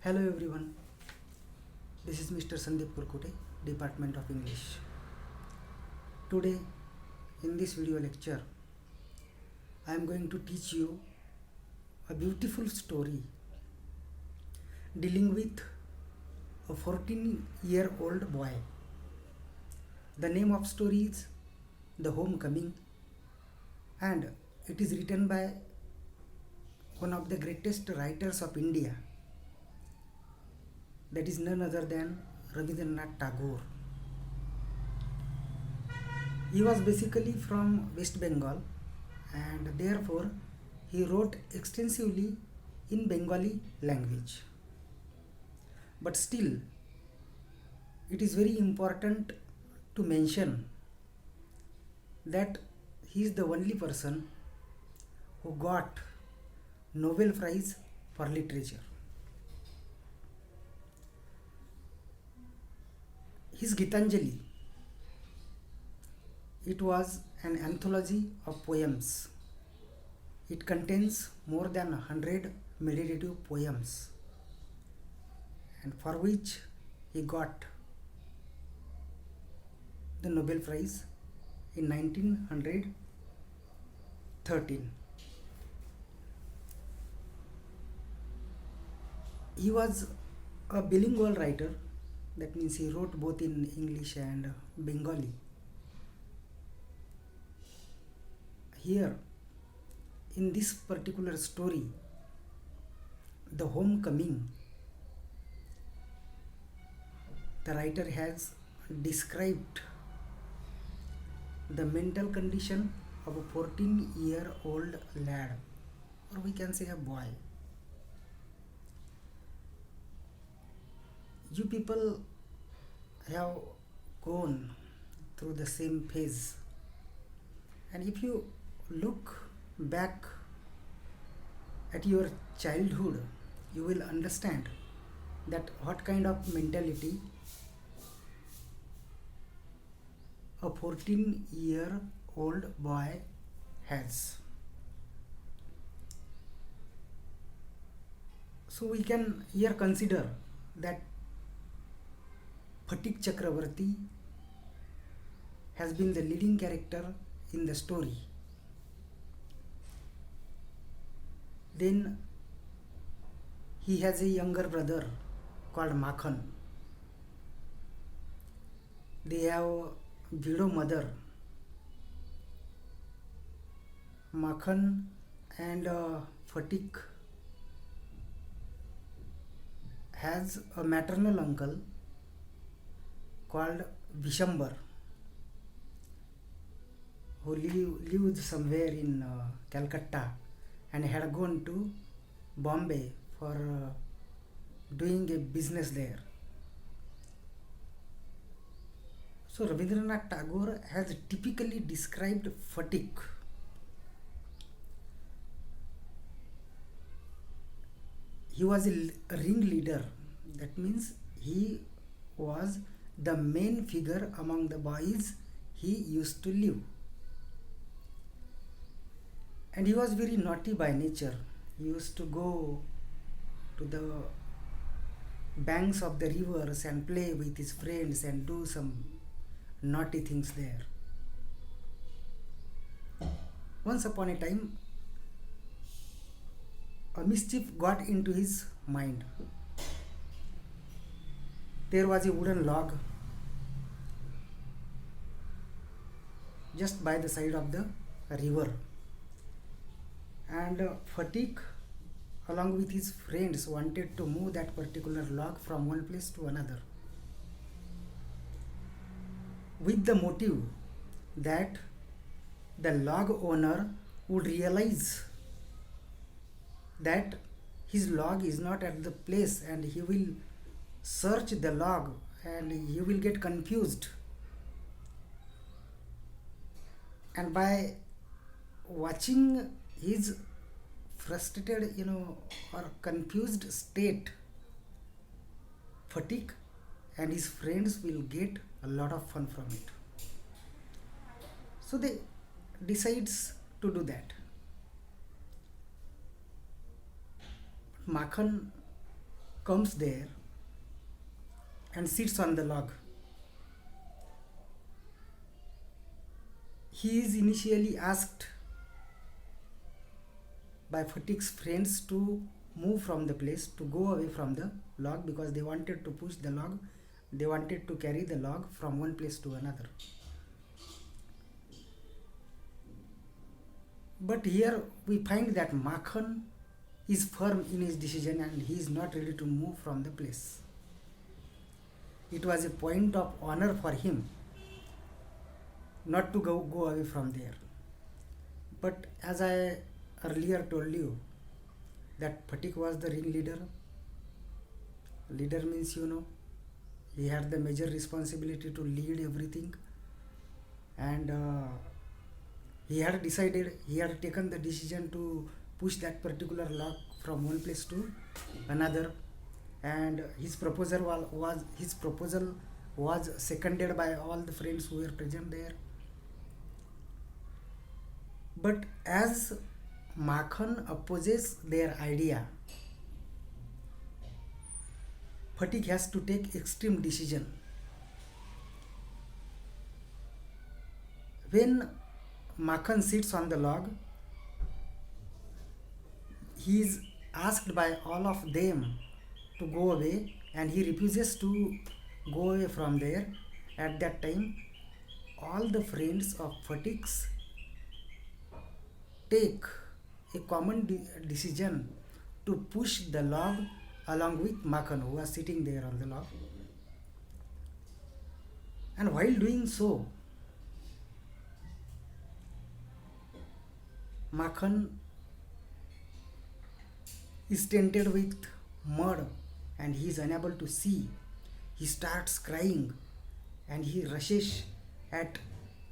Hello everyone, this is Mr. Sandeep Kurkute, Department of English. Today, in this video lecture, I am going to teach you a beautiful story dealing with a 14-year-old boy. The name of story is The Homecoming, and it is written by one of the greatest writers of India, that is none other than Rabindranth Tagore. He was basically from West Bengal, and therefore he wrote extensively in Bengali language. But still, it is very important to mention that he is the only person who got Nobel Prize for Literature. His Gitanjali, it was an anthology of poems. It contains more than 100 meditative poems, and for which he got the Nobel Prize in 1913. He was a bilingual writer, that means he wrote both in English and Bengali. Here, in this particular story, The Homecoming, the writer has described the mental condition of a 14-year-old lad, or we can say a boy. You people have gone through the same phase, and if you look back at your childhood, you will understand that what kind of mentality a 14-year-old boy has. So we can here consider that Phatik Chakravarti has been the leading character in the story. Then he has a younger brother called Makhan. They have a widow mother. Makhan and Phatik has a maternal uncle called Vishambar, who lived somewhere in Calcutta and had gone to Bombay for doing a business there. So Rabindranth Tagore has typically described Phatik he was a ringleader. That means he was the main figure among the boys he used to live. And he was very naughty by nature. He used to go to the banks of the rivers and play with his friends and do some naughty things there. Once upon a time, a mischief got into his mind. There was a wooden log just by the side of the river, and Phatik along with his friends wanted to move that particular log from one place to another, with the motive that the log owner would realize that his log is not at the place, and he will search the log and he will get confused, and by watching his frustrated or confused state, Phatik and his friends will get a lot of fun from it. So they decides to do that. Makhan comes there and sits on the log. He is initially asked by Fatigue's friends to move from the place, to go away from the log, because they wanted to push the log, they wanted to carry the log from one place to another. But here we find that Makhan is firm in his decision and he is not ready to move from the place. It was a point of honor for him not to go away from there. But as I earlier told you, that Phatik was the ringleader. Leader means, he had the major responsibility to lead everything, and he had taken the decision to push that particular log from one place to another, and his proposal was seconded by all the friends who were present there. But as Makhan opposes their idea, Phatik has to take extreme decision. When Makhan sits on the log, he is asked by all of them to go away, and he refuses to go away from there. At that time, all the friends of Phatik's take a common decision to push the log along with Makhan, who was sitting there on the log. And while doing so, Makhan is tainted with mud and he is unable to see. He starts crying and he rushes at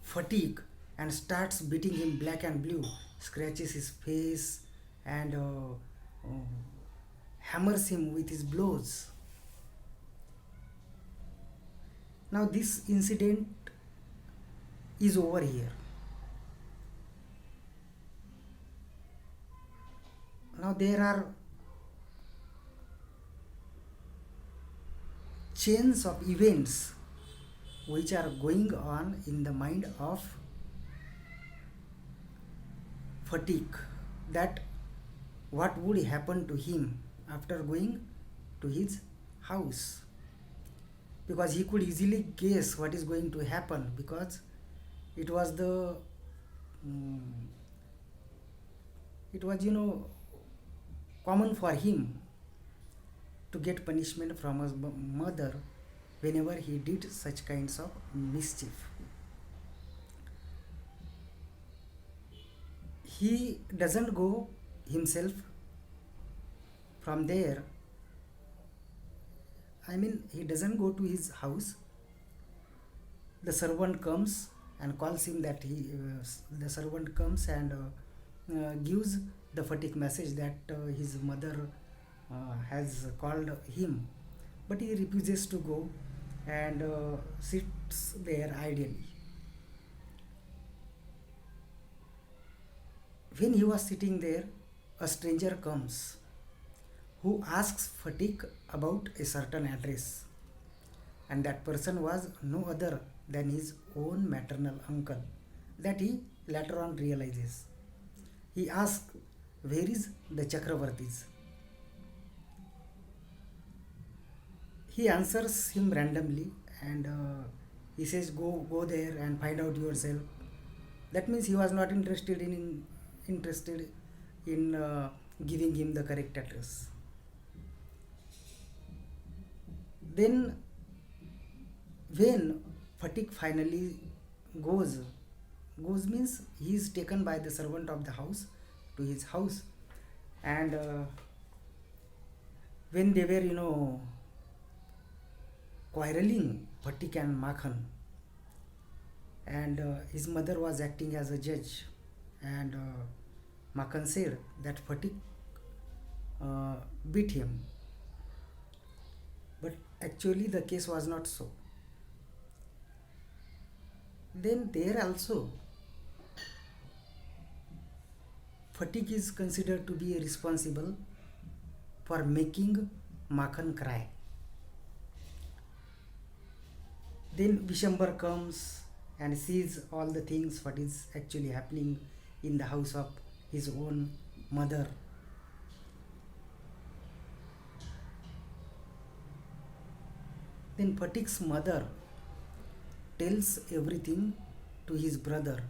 Fatigue and starts beating him black and blue, scratches his face and hammers him with his blows. Now this incident is over here. Now there are chains of events which are going on in the mind of Fatigue, that what would happen to him after going to his house, because he could easily guess what is going to happen, because it was common for him to get punishment from his mother whenever he did such kinds of mischief. He doesn't go himself from there. He doesn't go to his house. The servant comes and calls him that the servant comes and gives the Fatigue message that his mother has called him, but he refuses to go and sits there idly. When he was sitting there, a stranger comes who asks Fatigue about a certain address, and that person was no other than his own maternal uncle, that he later on realizes. He asks, "Where is the Chakravartis?" He answers him randomly and he says, go there and find out yourself. That means he was not interested in giving him the correct address. Then when Fatigue finally goes means he is taken by the servant of the house to his house, and when they were quarreling, Fatigue and Makhan, and his mother was acting as a judge, and Makhan said that Fatigue beat him, but actually the case was not so. Then there also Fatigue is considered to be responsible for making Makhan cry. Then Vishambar comes and sees all the things what is actually happening in the house of his own mother. Then Phatik's mother tells everything to his brother,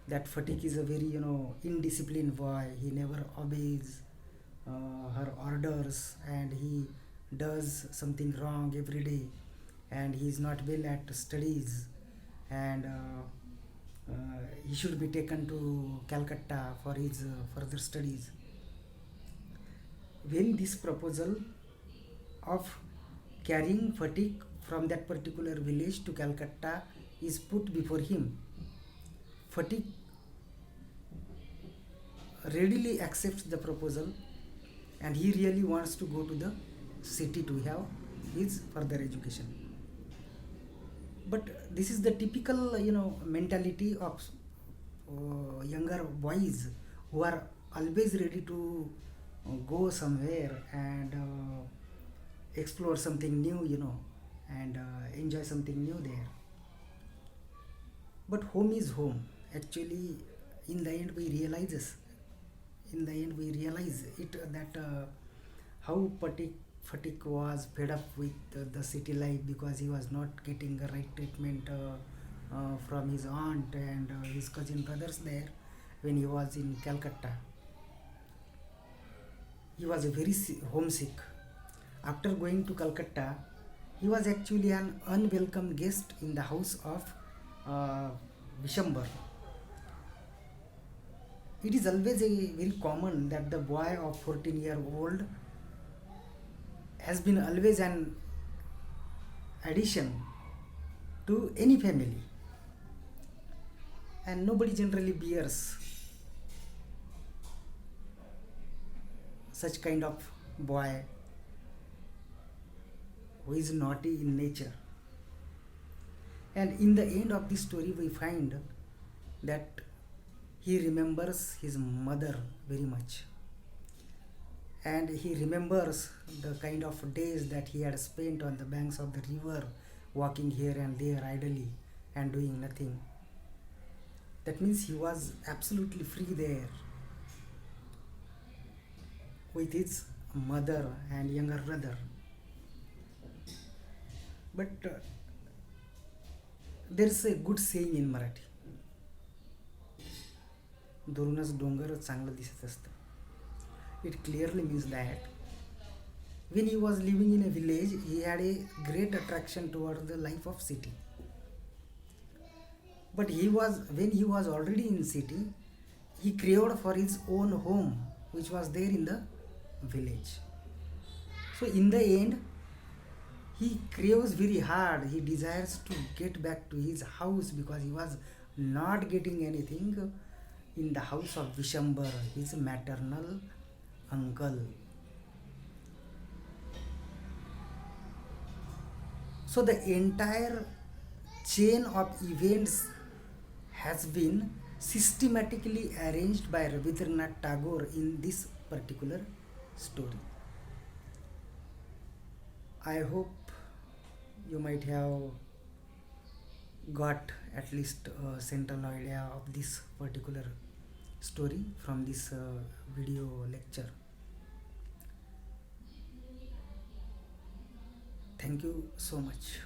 that Phatik is a very indisciplined boy. He never obeys her orders, and he does something wrong every day, and he is not well at studies, and he should be taken to Calcutta for his further studies. When this proposal of carrying Phatik from that particular village to Calcutta is put before him, Phatik readily accepts the proposal, and he really wants to go to the city to have his further education. But this is the typical mentality of younger boys who are always ready to go somewhere and explore something new, and enjoy something new there. But home is home. Actually, in the end, we realize it that how Phatik was fed up with the city life, because he was not getting the right treatment from his aunt and his cousin brothers there when he was in Calcutta. He was very homesick. After going to Calcutta, he was actually an unwelcome guest in the house of Vishambar. It is always very common that the boy of 14-year-old has been always an addition to any family, and nobody generally bears such kind of boy who is naughty in nature. And in the end of this story, we find that he remembers his mother very much, and he remembers the kind of days that he had spent on the banks of the river, walking here and there idly and doing nothing. That means he was absolutely free there with his mother and younger brother. But there is a good saying in Marathi, दुरूनच डोंगर चांगलं दिसत असतं. It clearly means that when he was living in a village, he had a great attraction toward the life of city. But when he was already in city, he craved for his own home, which was there in the village. So in the end, he craves very hard. He desires to get back to his house, because he was not getting anything in the house of Vishambar, his maternal uncle. So the entire chain of events has been systematically arranged by Rabindranth Tagore in this particular story. I hope you might have got at least a central idea of this particular story from this video lecture. Thank you so much.